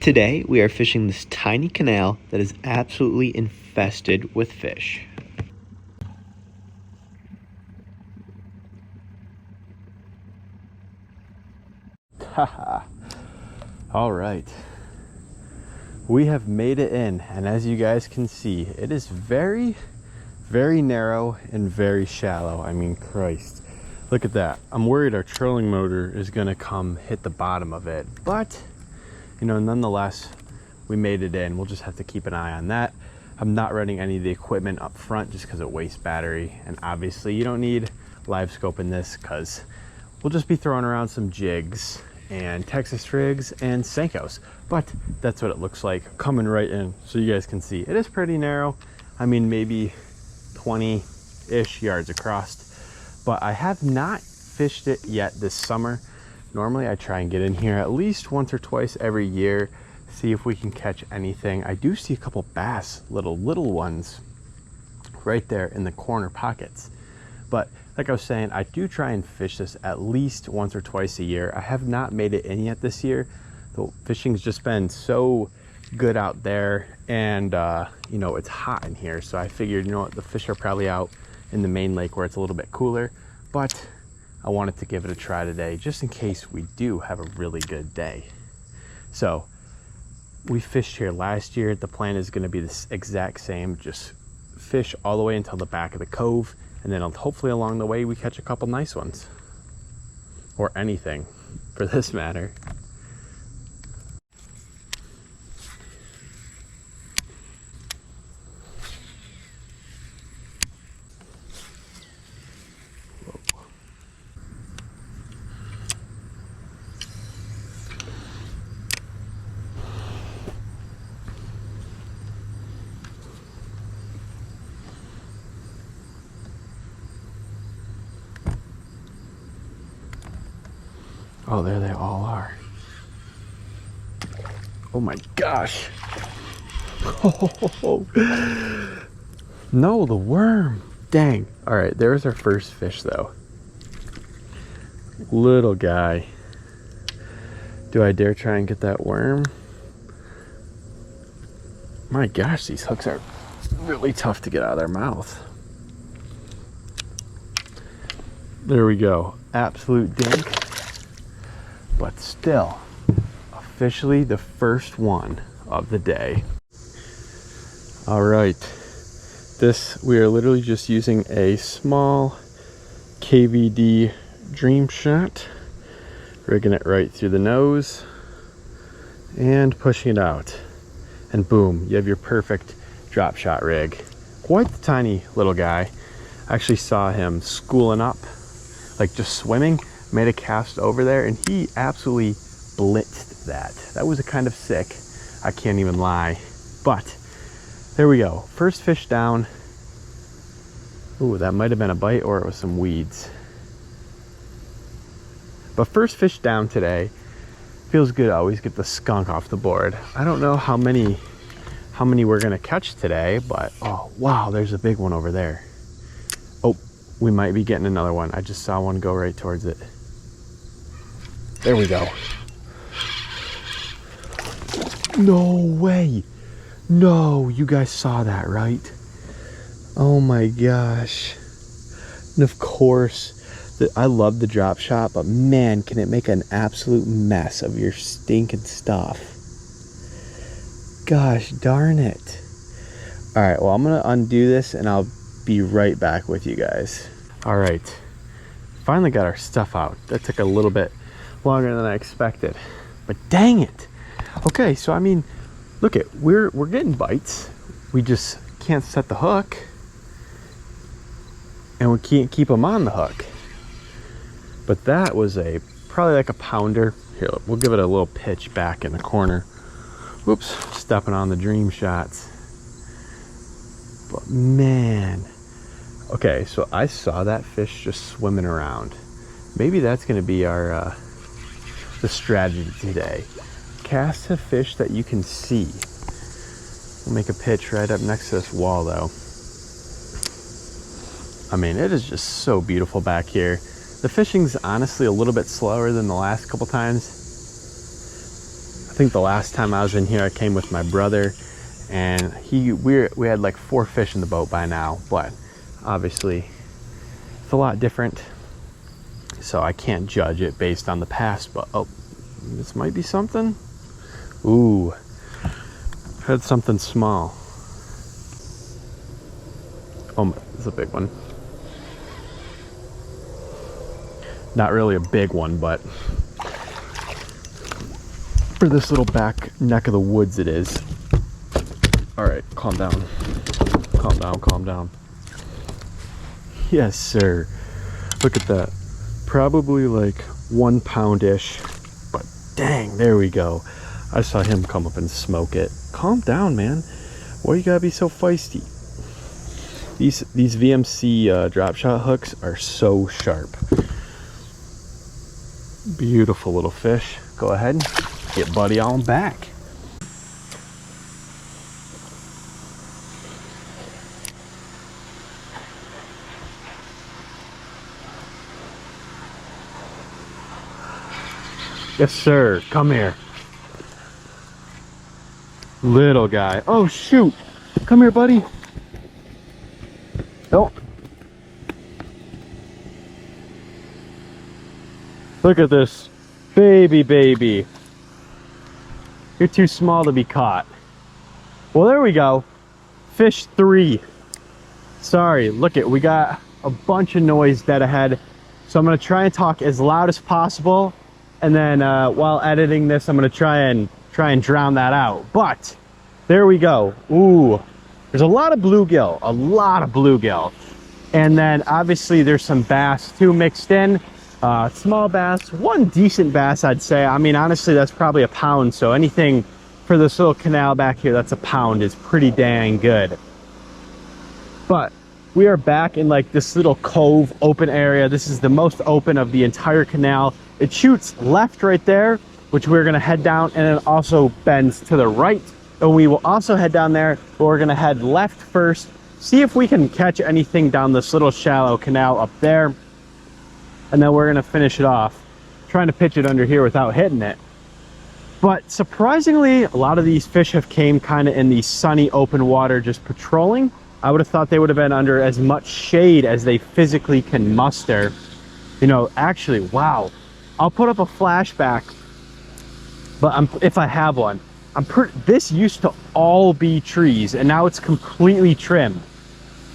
Today we are fishing this tiny canal that is absolutely infested with fish. Haha. All right. We have made it in, and as you guys can see, it is very, very narrow and very shallow. I mean, Christ. Look at that. I'm worried our trolling motor is gonna come hit the bottom of it, but you know, nonetheless, we made it in. We'll just have to keep an eye on that. I'm not running any of the equipment up front just because it wastes battery, and obviously you don't need live scope in this because we'll just be throwing around some jigs and Texas rigs and Senkos, but that's what it looks like coming right in, so you guys can see it is pretty narrow. I mean, maybe 20-ish yards across, but I have not fished it yet this summer. Normally I try and get in here at least once or twice every year, see if we can catch anything. I do see a couple bass, little ones right there in the corner pockets, but like I was saying, I do try and fish this at least once or twice a year. I have not made it in yet this year. The fishing's just been so good out there, and you know, it's hot in here, so I figured, you know what, the fish are probably out in the main lake where it's a little bit cooler, but I wanted to give it a try today just in case we do have a really good day. So we fished here last year. The plan is going to be the exact same, just fish all the way until the back of the cove, and then hopefully along the way we catch a couple nice ones, or anything for this matter. Oh, there they all are. Oh my gosh. Oh, no, the worm. Dang. All right, there's our first fish though. Little guy. Do I dare try and get that worm? My gosh, these hooks are really tough to get out of their mouth. There we go. Absolute dink. But still, officially the first one of the day. All right, we are literally just using a small KVD Dream Shot, rigging it right through the nose and pushing it out, and boom, you have your perfect drop shot rig. Quite the tiny little guy. I actually saw him schooling up, like just swimming, made a cast over there, and he absolutely blitzed that. That was a kind of sick, I can't even lie. But there we go, first fish down. Ooh, that might have been a bite, or it was some weeds. But first fish down today. Feels good to always get the skunk off the board. I don't know how many we're gonna catch today, but oh wow, there's a big one over there. Oh, we might be getting another one. I just saw one go right towards it. There we go. No way. No, you guys saw that, right? Oh my gosh. And of course, I love the drop shot, but man, can it make an absolute mess of your stinking stuff. Gosh darn it. All right, well, I'm gonna undo this and I'll be right back with you guys. All right, finally got our stuff out. That took a little bit longer than I expected, but dang it. Okay, so I mean, look at, we're getting bites. We just can't set the hook, and we can't keep them on the hook. But that was probably like a pounder. Here, we'll give it a little pitch back in the corner. Whoops, stepping on the Dream Shots. But man, okay, so I saw that fish just swimming around. Maybe that's gonna be our the strategy today. Cast a fish that you can see. We'll make a pitch right up next to this wall though. I mean, it is just so beautiful back here. The fishing's honestly a little bit slower than the last couple times. I think the last time I was in here, I came with my brother, and we had like 4 fish in the boat by now, but obviously it's a lot different, so I can't judge it based on the past. But oh, this might be something. Ooh, I've had something small. Oh, it's a big one. Not really a big one, but for this little back neck of the woods it is. All right, calm down. Calm down, calm down. Yes, sir. Look at that. Probably like 1 pound-ish, but dang, there we go. I saw him come up and smoke it. Calm down, man. Why you gotta be so feisty? These VMC drop shot hooks are so sharp. Beautiful little fish. Go ahead, get buddy on back. Yes, sir. Come here. Little guy. Oh, shoot. Come here, buddy. Nope. Look at this baby. You're too small to be caught. Well, there we go. Fish 3. Sorry, look it. We got a bunch of noise dead ahead. So I'm going to try and talk as loud as possible. And then while editing this, I'm going to try and drown that out. But there we go. Ooh, there's a lot of bluegill, and then obviously there's some bass too mixed in. Small bass, 1 decent bass, I'd say. I mean, honestly, that's probably a pound. So anything for this little canal back here that's a pound is pretty dang good. But we are back in like this little cove open area. This is the most open of the entire canal. It shoots left right there, which we're gonna head down, and it also bends to the right. And we will also head down there, but we're gonna head left first, see if we can catch anything down this little shallow canal up there. And then we're gonna finish it off, trying to pitch it under here without hitting it. But surprisingly, a lot of these fish have came kind of in the sunny open water just patrolling. I would have thought they would have been under as much shade as they physically can muster. You know, actually, wow. I'll put up a flashback, but if I have one, this used to all be trees, and now it's completely trimmed.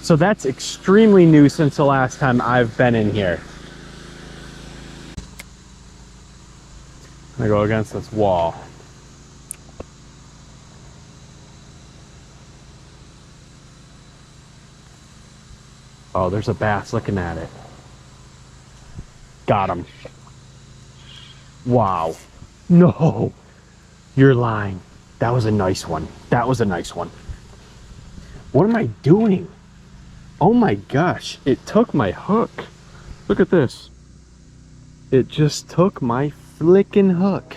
So that's extremely new since the last time I've been in here. I'm gonna go against this wall. Oh, there's a bass looking at it. Got him. Wow. No, you're lying. That was a nice one. That was a nice one. What am I doing? Oh my gosh, it took my hook. Look at this. It just took my flicking hook.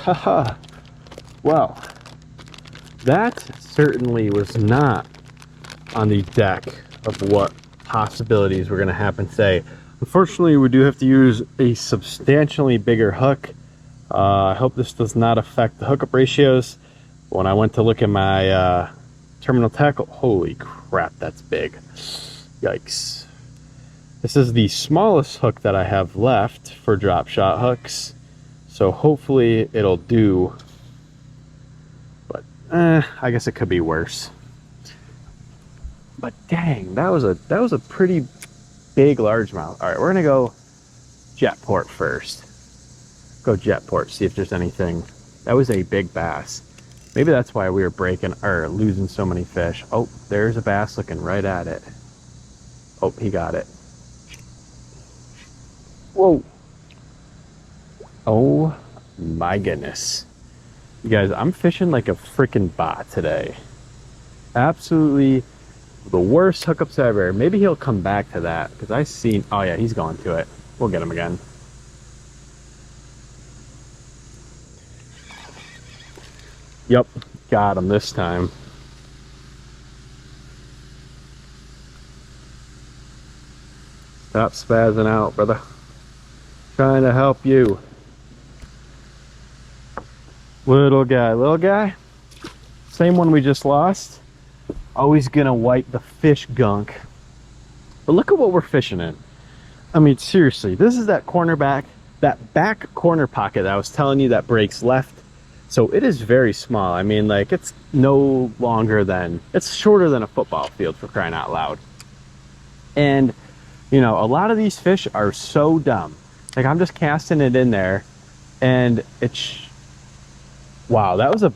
Haha. Well, that certainly was not on the deck of what possibilities were going to happen today. Unfortunately, we do have to use a substantially bigger hook. I hope this does not affect the hookup ratios. When I went to look at my terminal tackle, holy crap, that's big. Yikes. This is the smallest hook that I have left for drop shot hooks, so hopefully it'll do. But I guess it could be worse. But dang, that was a pretty big largemouth. All right, we're gonna go jet port first. Go jet port, see if there's anything. That was a big bass. Maybe that's why we were breaking or losing so many fish. Oh, there's a bass looking right at it. Oh, he got it. Whoa. Oh my goodness. You guys, I'm fishing like a freaking bot today. Absolutely the worst hookups ever. Maybe he'll come back to that because I seen, oh yeah, he's going to it. We'll get him again. Yep, got him this time. Stop spazzing out, brother. Trying to help you. Little guy. Same one we just lost. Always gonna wipe the fish gunk. But look at what we're fishing in. I mean, seriously, this is that cornerback, that back corner pocket that I was telling you that breaks left. So it is very small. I mean, like, it's no longer than, it's shorter than a football field, for crying out loud. And, you know, a lot of these fish are so dumb. Like, I'm just casting it in there, and it's, wow, that was a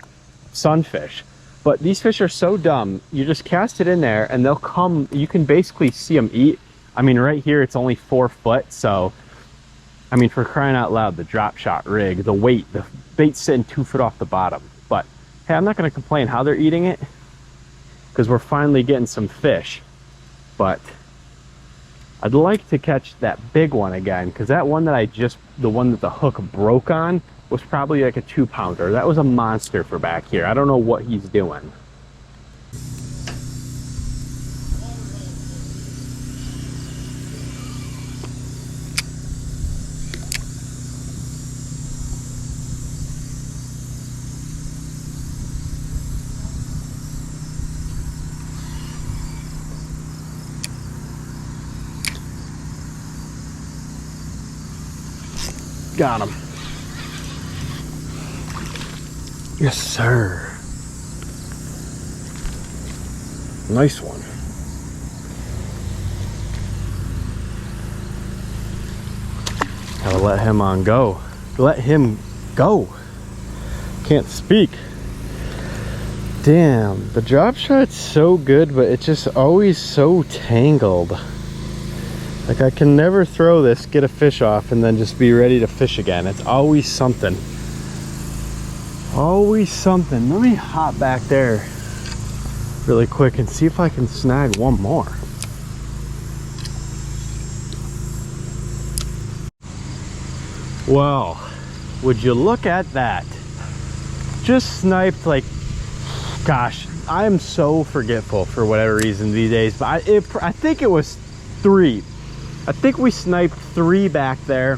sunfish. But these fish are so dumb. You just cast it in there, and they'll come, you can basically see them eat. I mean, right here, it's only 4 foot, so, I mean, for crying out loud, the drop shot rig, the weight, the bait's sitting 2 foot off the bottom. But, hey, I'm not gonna complain how they're eating it, because we're finally getting some fish. But I'd like to catch that big one again, because that one that the one that the hook broke on was probably like a 2-pounder. That was a monster for back here. I don't know what he's doing. Got him. Yes, sir. Nice one. Gotta let him on go. Let him go. Can't speak. Damn, the drop shot's so good, but it's just always so tangled. Like, I can never throw this, get a fish off, and then just be ready to fish again. It's always something. Always something. Let me hop back there really quick and see if I can snag one more. Well, would you look at that? Just sniped, like, gosh, I am so forgetful for whatever reason these days, but I think it was 3. I think we sniped 3 back there.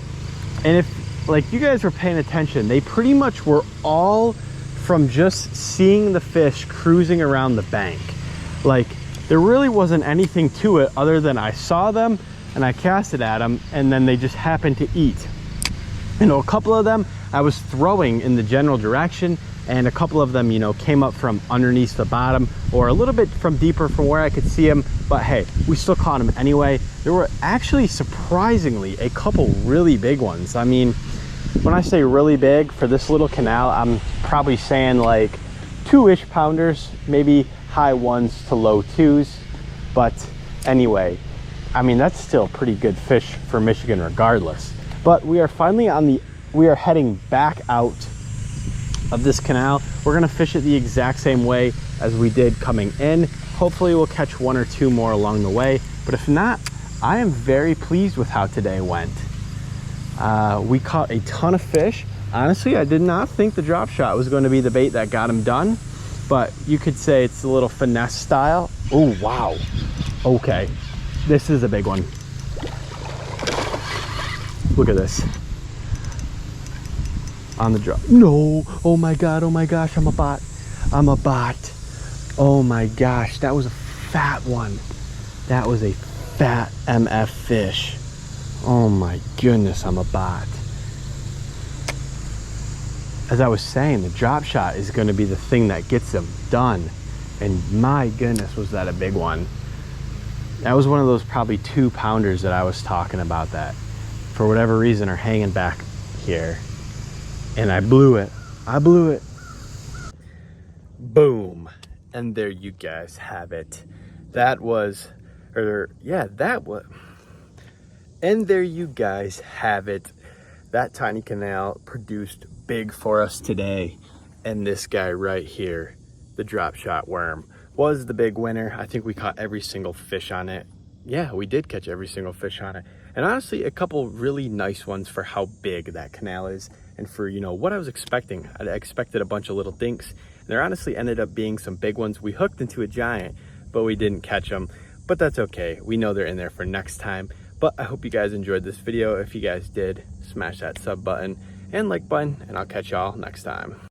And if, like, you guys were paying attention, they pretty much were all from just seeing the fish cruising around the bank. Like, there really wasn't anything to it other than I saw them and I casted at them, and then they just happened to eat. You know, a couple of them I was throwing in the general direction, and a couple of them, you know, came up from underneath the bottom or a little bit from deeper from where I could see them. But hey, we still caught them anyway. There were actually surprisingly a couple really big ones. I mean, when I say really big for this little canal, I'm probably saying like 2-ish pounders, maybe high 1s to low 2s. But anyway, I mean, that's still pretty good fish for Michigan regardless. But we are finally we are heading back out of this canal. We're gonna fish it the exact same way as we did coming in. Hopefully we'll catch 1 or 2 more along the way, but if not, I am very pleased with how today went. We caught a ton of fish. Honestly, I did not think the drop shot was going to be the bait that got him done, but you could say it's a little finesse style. Oh, wow. Okay, this is a big one. Look at this. On the drop. No, oh my God, oh my gosh, I'm a bot. I'm a bot. Oh my gosh, that was a fat one. That was a fat MF fish. Oh my goodness, I'm a bot. As I was saying, the drop shot is gonna be the thing that gets them done. And my goodness, was that a big one. That was one of those probably 2-pounders that I was talking about that, for whatever reason, are hanging back here. And I blew it. I blew it. Boom. And there you guys have it. That was, or yeah, that was. And there you guys have it. That tiny canal produced big for us today. And this guy right here, the drop shot worm, was the big winner. I think we caught every single fish on it. Yeah, we did catch every single fish on it. And honestly, a couple really nice ones for how big that canal is. And for, you know, what I was expecting. I expected a bunch of little dinks. And there honestly ended up being some big ones. We hooked into a giant, but we didn't catch them. But that's okay. We know they're in there for next time. But I hope you guys enjoyed this video. If you guys did, smash that sub button and like button, and I'll catch y'all next time.